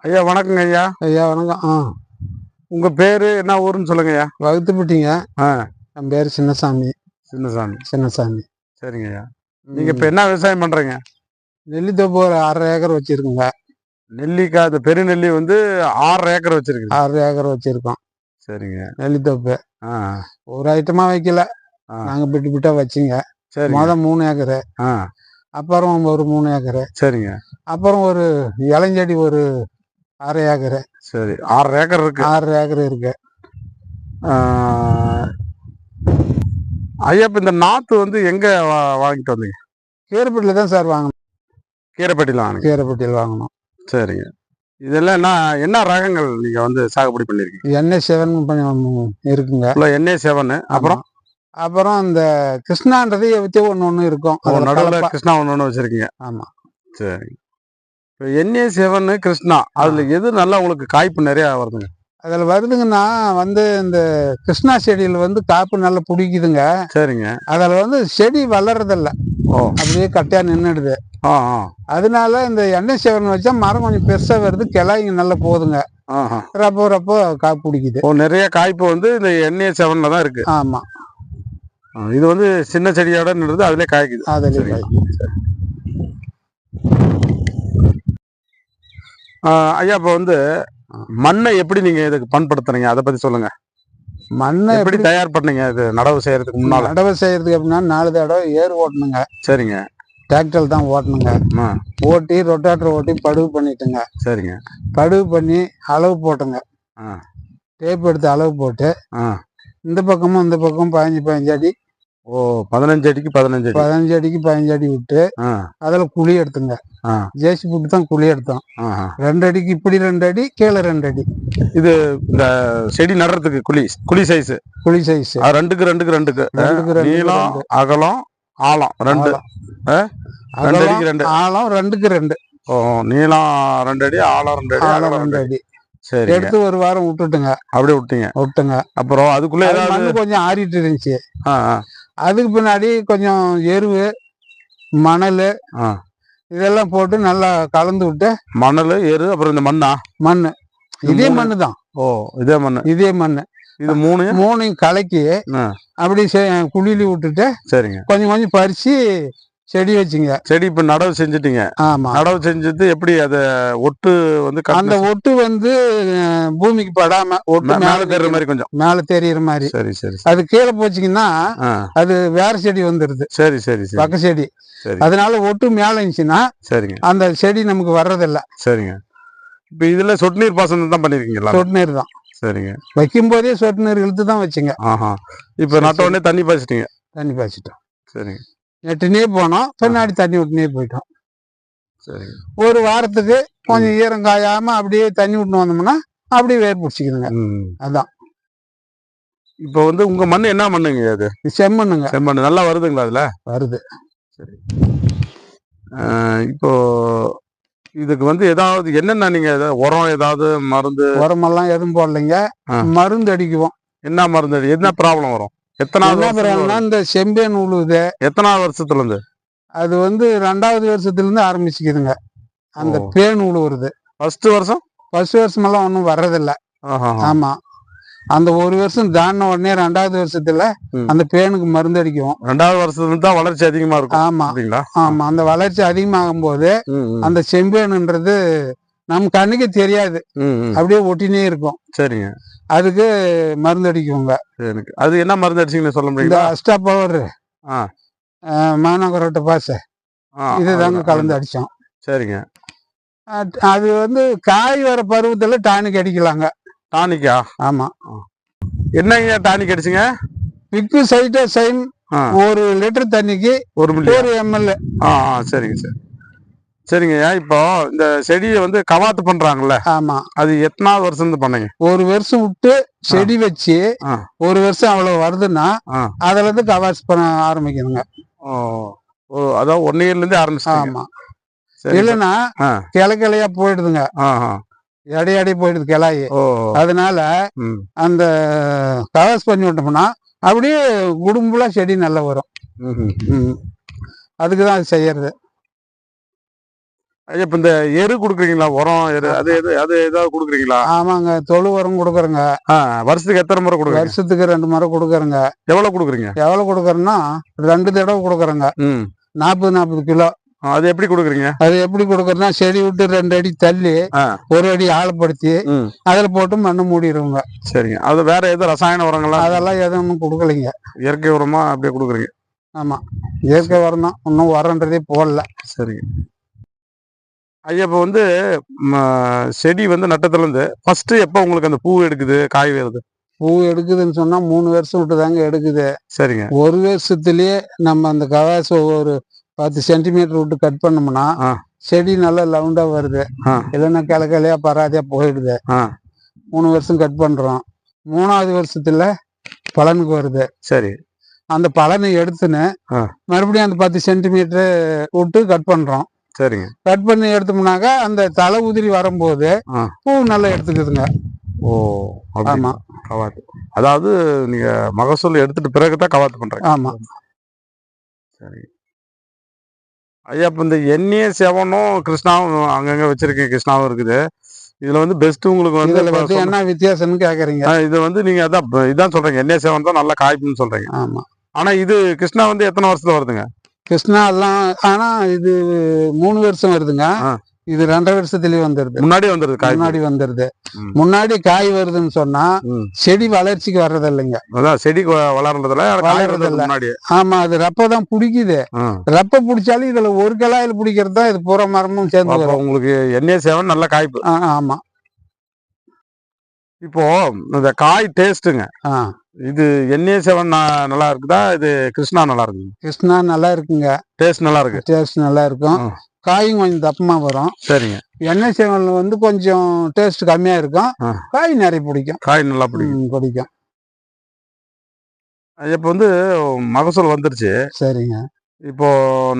ஐயா வணக்கங்க ஐயா. ஐயா வணக்கம். உங்க பேரு என்ன ஊருன்னு சொல்லுங்க ஐயா. வகுத்துப்பட்டீங்க. ஆ என் பேர் சின்னசாமி. சின்னசாமி. சின்னசாமி. சரிங்க ஐயா. நீங்க இப்ப என்ன விவசாயம் பண்றீங்க? நெல்லித்தோப்பு ஒரு 1/2 ஏக்கர் வச்சிருக்குங்க. நெல்லிக்காய் அந்த பெருநெல்லி வந்து 6 ஏக்கர் வச்சிருக்கு. 6 ஏக்கர் வச்சிருக்கோம். சரிங்க. நெல்லித்தோப்பு ஆ ஒரு ஐட்டமா வைக்கல. நாங்க பிட்டு பிட்டா வச்சுங்க. சரிங்க. 3 ஏக்கரு. ஆ அப்புறம் ஒரு 3 ஏக்கரு. சரிங்க. அப்புறம் ஒரு இளஞ்செடி ஒரு 1/2 ஏக்கரு. சரி 6 ஏக்கர் இருக்கு. 6 ஏக்கர் இருக்கு. ஐயா இப்ப இந்த நாத்து வந்து எங்க வாங்கிட்டு வந்தீங்க? கீரைப்பட்டியில தான் சார் வாங்கணும். கீரைப்பட்டியில வாங்கினீங்க. கீரைப்பட்டியில் வாங்கணும். சரிங்க. இதெல்லாம் என்ன ரகங்கள் நீங்க வந்து சாகுபடி பண்ணிருக்கீங்க? NA7 கொஞ்சம் இருக்குங்க. NA7 அப்புறம் இந்த கிருஷ்ணான்றதை வச்சு ஒண்ணு இருக்கும். நடுவுல கிருஷ்ணா ஒண்ணு வச்சிருக்கீங்க. ஆமா. சரி. இப்போ NA7 கிருஷ்ணா அதுல எது நல்லா உங்களுக்கு காய்ப்பு நிறைய வருதுங்க? அதுல வருதுங்கன்னா இந்த கிருஷ்ணா செடியில காப்பு நல்லா பிடிக்குதுங்க. சரிங்க. அதுல செடி வளர்றதில்ல. அப்படியே கட்டையா நின்றுடுது. அதனால இந்த NA7 வச்சா மரம் கொஞ்சம் பெருசா வருது, கிளைங்க நல்லா போகுதுங்க. ரப்போ காப்பு பிடிக்குது. நிறைய காய்ப்பு இந்த NA7ல தான் இருக்கு. ஆமா. இது சின்ன செடியோட நின்றுது, அதுல காய்க்குது. ஐயா இப்போ மண்ணை எப்படி நீங்க இதுக்கு பண்படுத்துறீங்க, அதை பத்தி சொல்லுங்க. மண்ணை எப்படி தயார் பண்ணீங்க? இது நடவு செய்யறதுக்கு முன்னால அப்படின்னா 4 தடவை ஏறு ஓட்டணுங்க. சரிங்க. டிராக்டர் தான் ஓட்டணுங்க. ஓட்டி ரொட்டாட்டர் ஓட்டி படுவு பண்ணிட்டுங்க. சரிங்க. படுவு பண்ணி அளவு போட்டுங்க. டேப் எடுத்து அளவு போட்டு இந்த பக்கமும் 15 அடி. 15 அடிக்கு 15 அடி. 15 அடிக்கு 15 அடி விட்டு அதுல குழி எடுத்துங்க. ஜேசி புட்டு தான் குழி எடுத்தோம். 2 அடிக்கு இப்படி 2 அடி, கீழே 2 அடி. இது இந்த செடி நடுறதுக்கு குழி சைஸ். குழி சைஸ் 2க்கு நீளம் அகலம் ஆழம் 2. 2 அடிக்கு 2 ஆழம் 2க்கு 2. நீளம் 2 அடி ஆழம் 2 அடி ஆழம் 2 அடி. சரி. எடுத்து ஒரு வாரம் விட்டுட்டுங்க. அப்படியே விட்டுங்க. அப்புறம் அதுக்குள்ள மண்ணு கொஞ்சம் ஆறிட்டு இருந்துச்சு. அதுக்கு பின்னாடி கொஞ்சம் எருவு, மணல் இதெல்லாம் போட்டு நல்லா கலந்து விட்டு. மணல், எரு, அப்புறம் இந்த மண்ணு இதே மண்ணு தான். இதே மண்ணு இது மூணையும் கலக்கி அப்படி குழியில விட்டுட்டு. சரிங்க. கொஞ்சம் பறிச்சு செடி வச்சுங்க. செடி இப்ப நடவு செஞ்சுட்டீங்க. ஆமா. நடவு செஞ்சது எப்படி அது ஒட்டு அந்த ஒட்டு பூமிக்கு படாம ஒட்டு மேல தெரியுற மாதிரி, கொஞ்சம் மேல தெரியுற மாதிரி. சரி சரி. அது கீழே போச்சுங்கன்னா அது வேற செடி வந்துருது. சரி சரி. பக்க செடி. அதனால ஒட்டு மேல இருந்துச்சுன்னா சரிங்க அந்த செடி நமக்கு வர்றதில்ல. சரிங்க. இப்ப இதுல சொட்டு நீர் பாசனம் தான் பண்ணிருக்கீங்களா? சொட்டு நீர் தான். சரிங்க. வைக்கும் போதே சொட்டு நீர் இழுத்து தான் வச்சுங்க. இப்ப நட்ட உடனே தண்ணி பாய்ச்சிட்டீங்க? தண்ணி பாய்ச்சிட்டோம். சரிங்க. நெட்டுனே போனோம், பின்னாடி தண்ணி விட்டுனே போயிட்டோம். சரிங்க. ஒரு வாரத்துக்கு கொஞ்சம் ஈரம் காயாம அப்படியே தண்ணி விட்டு வந்தோம்னா அப்படியே வேர் பிடிச்சிக்குதுங்க. அதான். இப்போ உங்க மண்ணு என்ன மண்ணுங்க? அது செம்மண்ணுங்க. செம்மண்ணு நல்லா வருதுங்களா? அதுல வருது. சரி. இப்போ இதுக்கு ஏதாவது என்னென்ன நீங்க உரம், ஏதாவது மருந்து? உரமெல்லாம் எதுவும் போடலைங்க. மருந்து அடிக்குவோம். என்ன மருந்து? என்ன ப்ராப்ளம் வரும்? இந்த செம்பேன் உழுவுது. எத்தனாவது வருஷத்துல இருந்து? அது 2வது வருஷத்துல இருந்து ஆரம்பிச்சுக்குதுங்க. அந்த பேன் உழுவுறது. ஃபர்ஸ்ட் வருஷமெல்லாம் ஒன்றும் வர்றதில்ல. ஆமா. அந்த ஒரு வருஷம் தாண்டின உடனே 2வது வருஷத்துல அந்த பேனுக்கு மருந்து அடிக்குவோம். 2வது வருஷத்துல தான் வளர்ச்சி அதிகமா இருக்கும். ஆமா. ஆமா. அந்த வளர்ச்சி அதிகமாகும் போது அந்த செம்பேனுன்றது நம்ம கண்ணுக்கு தெரியாது, அப்படியே ஒட்டினே இருக்கும். சரிங்க. அதுக்கு மருந்து அடிக்குவோங்க. அது என்ன மருந்து அடிச்சீங்கன்னு சொல்ல முடியுங்களா? இந்த அஸ்டா பவர், மானகரோட்ட பாச, இதுதாங்க கலந்து அடிச்சோம். சரிங்க. அது காய் வர பருவத்துல டானிக் அடிக்கலாங்க. டானிக்கா? ஆமா. என்னங்க டானிக் அடிச்சுங்க? விக்கு சைட்டோசைன் 1 லிட்டர் தண்ணிக்கு 1 ml. சரிங்க சார். சரிங்க. இப்போ இந்த செடியை கவாத்து பண்றாங்கல்ல? ஆமா. அது எத்தனாவது வருஷம் பண்ணீங்க? ஒரு வருஷம் விட்டு செடி வச்சு ஒரு வருஷம் அவ்வளவு வருதுன்னா அதுல இருந்து கவாத்து பண்ண ஆரம்பிக்கணுங்க. அதாவது 1 இயர்ல இருந்து ஆரம்பிச்சாங்க. ஆமா. இல்லைன்னா கிளையா போயிடுதுங்க. எடை போயிடுது கிளாயி. அதனால அந்த கவாஸ் பண்ணி விட்டோம்னா அப்படியே குடும்பம் செடி நல்லா வரும். அதுக்குதான் அது செய்யறது. ஐயா இப்ப இந்த எரு குடுக்குறீங்களா? உரம் எரு அது ஏதாவது குடுக்குறீங்களா? ஆமாங்க, தொழு உரம் கொடுக்குறேங்க. வருஷத்துக்கு எத்தனை முறை கொடுக்குறீங்க? வருஷத்துக்கு 2 முறை கொடுக்குறேங்க. எவ்வளவு குடுக்குறீங்க? எவ்வளவு கொடுக்குறேன்னா 2 தடவை கொடுக்குறேங்க. 40 கிலோ. அது எப்படி குடுக்குறீங்க? அது எப்படி கொடுக்குறேன்னா, செடி விட்டு 2 அடி தள்ளி 1 அடி ஆழப்படுத்தி அதுல போட்டு மண்ணு மூடிடுவோங்க. சரிங்க. அது வேற எதுவும் ரசாயன உரங்கள்லாம்? அதெல்லாம் எதுவும் கொடுக்கலைங்க. இயற்கை உரமா அப்படியே கொடுக்குறீங்க? ஆமா, இயற்கை உரம் தான். இன்னும் உரன்றதே போடல. சரிங்க ஐயா. இப்போ வந்து செடி வந்து நட்டத்துல இருந்து ஃபர்ஸ்ட் எப்போ உங்களுக்கு அந்த பூ எடுக்குது, காய் வருது? பூ எடுக்குதுன்னு சொன்னா 3 வருஷம் விட்டு தாங்க எடுக்குது. சரிங்க. 1 வருஷத்துலயே நம்ம அந்த கவாச ஒரு 10 சென்டிமீட்டர் விட்டு கட் பண்ணோம்னா செடி நல்லா லவுண்டா வருது. இல்லைன்னா கிளக்கிளையா பராதியா போயிடுது. 3 வருஷம் கட் பண்றோம். 3வது வருஷத்துல பலனுக்கு வருது. சரி. அந்த பலனை எடுத்துன்னு மறுபடியும் அந்த 10 சென்டிமீட்டர் விட்டு கட் பண்றோம். சரிங்க. கட் பண்ணி எடுத்தோம்னாக்கா அந்த தலை உதிரி வரும்போது பூ நல்லா எடுத்துக்குதுங்க. ஓ, ஆமா. கவாத்து அதாவது நீங்க மகசூல் எடுத்துட்டு பிறகுதான் கவாத்து பண்றீங்க? ஆமா. சரி ஐயா. இப்ப இந்த NA7 கிருஷ்ணாவும் அங்கங்க வச்சிருக்கீங்க, கிருஷ்ணாவும் இருக்குது. இதுல வந்து பெஸ்ட் உங்களுக்கு வந்து என்ன வித்தியாசம்னு கேக்குறீங்க? இது வந்து நீங்க இதான் சொல்றீங்க, NA7 தான் நல்லா காய்ப்புன்னு சொல்றீங்க. ஆமா. ஆனா இது கிருஷ்ணா வந்து எத்தனை வருஷத்துல வருதுங்க? கிருஷ்ணா எல்லாம் ஆனா இது 3 வருஷம் வருதுங்க. இது 2.5 வருஷத்துலயே வந்துருது. முன்னாடி வந்துருது காய்? முன்னாடி வந்துருது. முன்னாடி காய் வருதுன்னு சொன்னா செடி வளர்ச்சிக்கு வர்றது இல்லைங்க. அதான் செடி வளர்றதுல முன்னாடி. ஆமா, அது ரப்பதான் பிடிக்குது. ரப்ப பிடிச்சாலும் இதுல ஒரு கிளாயில பிடிக்கிறது தான் இது பூரா மரமும் சேர்ந்து வரும். உங்களுக்கு NA7 நல்ல காய்ப்பு. ஆமா. இப்போ இந்த காய் டேஸ்ட்டுங்க, இது NA7 நல்லா இருக்குதா, இது கிருஷ்ணா நல்லா இருக்குங்க? கிருஷ்ணா நல்லா இருக்குங்க. டேஸ்ட் நல்லா இருக்கு. டேஸ்ட் நல்லா இருக்கும். காயும் கொஞ்சம் தப்பமா வரும். சரிங்க. NA7 வந்து கொஞ்சம் டேஸ்ட் கம்மியா இருக்கும். காய் நிறைய பிடிக்கும். காய் நல்லா பிடிக்கும். இப்ப வந்து மகசூல் வந்துருச்சு. சரிங்க. இப்போ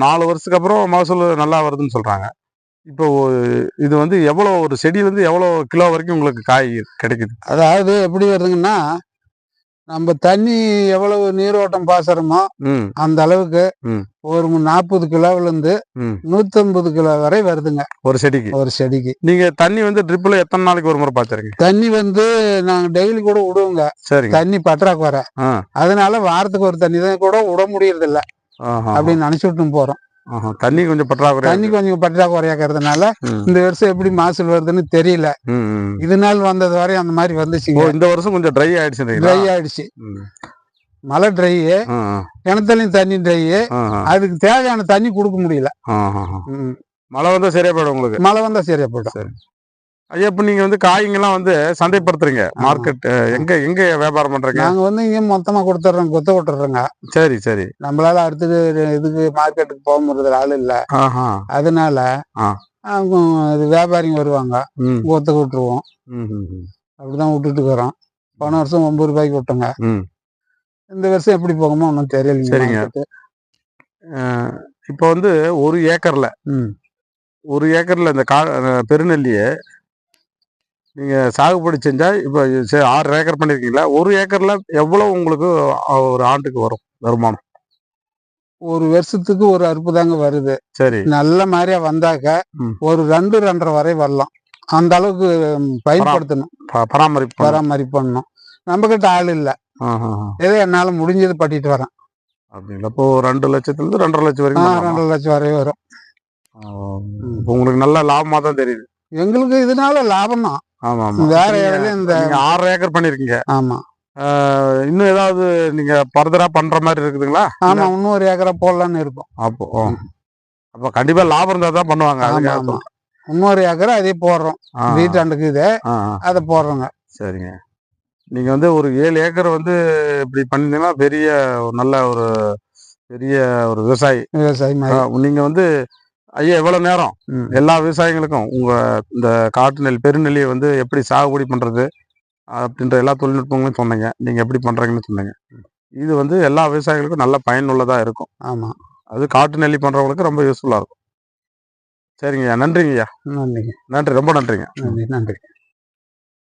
4 வருஷத்துக்கு அப்புறம் மகசூல் நல்லா வருதுன்னு சொல்றாங்க. இப்போ இது வந்து எவ்வளவு, ஒரு செடியில இருந்து எவ்வளவு கிலோ வரைக்கும் உங்களுக்கு காய் கிடைக்குது? அதாவது எப்படி வருதுங்கன்னா, நம்ம தண்ணி எவ்வளவு நீரோட்டம் பாசறோமோ அந்த அளவுக்கு ஒரு 40 கிலோல இருந்து 150 கிலோ வரை வருதுங்க ஒரு செடிக்கு. நீங்க தண்ணி வந்து ட்ரிப்ல எத்தனை நாளைக்கு ஒரு முறை பாத்துறீங்க? தண்ணி வந்து நாங்க டெய்லி கூட விடுவோங்க. சரி. தண்ணி பற்றாக்குறை, அதனால வாரத்துக்கு ஒரு தண்ணி தான் கூட விட முடியறது இல்ல அப்படின்னு நினைச்சுட்டு போறோம். தண்ணி கொஞ்சம் பற்றாக்குறையாக்கிறதுனால இந்த வருஷம் எப்படி மகசூல் வருதுன்னு தெரியல. இது நாள் வந்தது வரை அந்த மாதிரி வந்துச்சு. இந்த வருஷம் கொஞ்சம் ட்ரை ஆயிடுச்சு. மழை ட்ரை, கிணத்துலயும் தண்ணி ட்ரை. அதுக்கு தேவையான தண்ணி கொடுக்க முடியல. மழை வந்தா சரியா போயிடும் உங்களுக்கு? மழை வந்தா சரியா போயிடும். ஐயா, இப்ப நீங்க வந்து காய்ங்கெல்லாம் வந்து சந்தைப்படுத்துறீங்க, மார்க்கெட் எங்க வியாபாரம் பண்றீங்க? நாங்க வந்து இங்க மொத்தமா கொடுத்துறோம், கொத்த விட்டுறோங்க. சரி. நம்மளால அடுத்தது இதுக்கு மார்க்கெட்டுக்கு போக முடியறது ஆள் இல்ல. அதனால வியாபாரிங்க வருவாங்க, கொத்த விட்டுருவோம். அப்படிதான் விட்டுட்டு இருக்கிறோம். போன வருஷம் 9 ரூபாய்க்கு விட்டோங்க. இந்த வருஷம் எப்படி போகுமோ ஒன்னும் தெரியல. சரிங்க. இப்ப வந்து ஒரு ஏக்கர்ல இந்த பெருநெல்லிய நீங்க சாகுபடி செஞ்சா, இப்ப 6 ஏக்கர் பண்ணிருக்கீங்களா? 1 ஏக்கர்ல எவ்வளவு உங்களுக்கு ஒரு ஆண்டுக்கு வரும் வருமானம்? ஒரு வருஷத்துக்கு ஒரு அறுப்புதாங்க வருது. சரி. நல்ல மாதிரியா வந்தாக்க ஒரு 2-2.5 வரை வரலாம். அந்த அளவுக்கு பயன்படுத்தணும், பராமரிப்பு பண்ணணும். நம்ம கிட்ட ஆள் இல்ல. ஏதோ என்னால முடிஞ்சது பட்டிட்டு வரேன். அப்படிங்களா? இப்போ 2 லட்சத்துல இருந்து 2.5 லட்சம் வரைக்கும்? 2 லட்சம் வரை வரும். உங்களுக்கு நல்ல லாபமா தான் தெரியுது? எங்களுக்கு இதனால லாபம் தான். வேற இந்த 6 ஏக்கர் பண்ணிருக்கீங்க. ஆமா. இன்னும் ஏதாவது நீங்க ஃபர்தரா பண்ற மாதிரி இருக்குதுங்களா? ஆமா, இன்னும் 1 ஏக்கரா போடலான்னு இருக்கும். அப்போ கண்டிப்பா லாபம் இருந்தா தான் பண்ணுவாங்க. இன்னொரு ஏக்கரா அதே போடுறோம். வீட்டாண்டுக்கு இதை அதை போடுறோங்க. சரிங்க. நீங்க வந்து ஒரு 7 ஏக்கர் வந்து இப்படி பண்ணீங்கன்னா நல்ல ஒரு பெரிய ஒரு விவசாயி. நீங்க வந்து ஐயா, எவ்வளவு நேரம் எல்லா விவசாயிகளுக்கும் இந்த காட்டு நெல், பெருநெல்லியை வந்து எப்படி சாகுபடி பண்றது அப்படின்ற எல்லா தொழில்நுட்பங்களும் சொன்னீங்க. நீங்க எப்படி பண்றீங்கன்னு சொன்னீங்க. இது வந்து எல்லா விவசாயிகளுக்கும் நல்ல பயனுள்ளதா இருக்கும். ஆமா, அது காட்டு நெல்லி பண்றவங்களுக்கு ரொம்ப யூஸ்ஃபுல்லா இருக்கும். சரிங்கய்யா, நன்றிங்கய்யா. நன்றி, ரொம்ப நன்றிங்க. நன்றி.